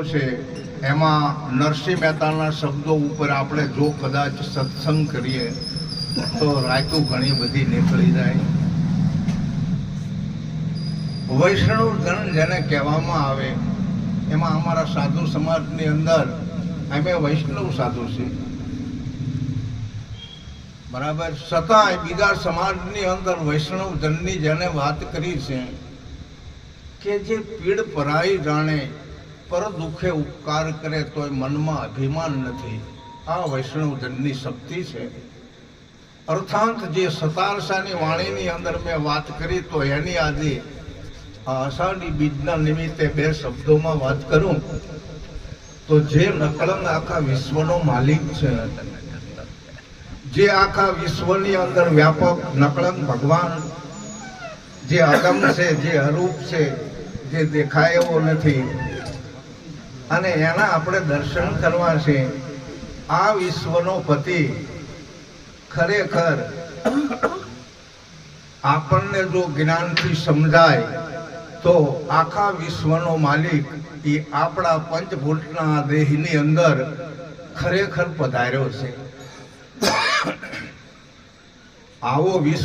છે એમાં નરસિંહ મહેતાના શબ્દો ઉપર આપણે જો કદાચ સત્સંગ કરીએ તો રાયતું ઘણી બધી નીકળી જાય. વૈષ્ણવ જન જેને કહેવામાં આવે એમાં અમારા સાધુ સમાજની અંદર અમે વૈષ્ણવ સાધુ છીએ, બરાબર. છતાંય બીજા સમાજની અંદર વૈષ્ણવ જનની જેને વાત કરી છે કે જે પીડ પરાઈ જાણે પર દુઃખે ઉપકાર કરે તોય મનમાં અભિમાન નથી, આ વૈષ્ણવ જનની શક્તિ છે. અર્થાંત જે સતારસાની વાણીની અંદર મેં વાત કરી તો એની આજે અષાઢી બીજના નિમિત્તે બે શબ્દોમાં વાત કરું તો જે નકળંગ આખા વિશ્વનો માલિક છે, જે આખા વિશ્વની અંદર વ્યાપક નકળંગ ભગવાન, જે અગમ છે, જે અરૂપ છે, જે દેખાય એવો નથી અને એના આપણે દર્શન કરવા છે. આ વિશ્વનો પતિ ખરેખર આપણને જો જ્ઞાનથી સમજાય તો આખા વિશ્વનો માલિક એ આપણા પંચભૂતના દેહની અંદર ખરેખર પધાર્યો છે. આવો વિશ્વ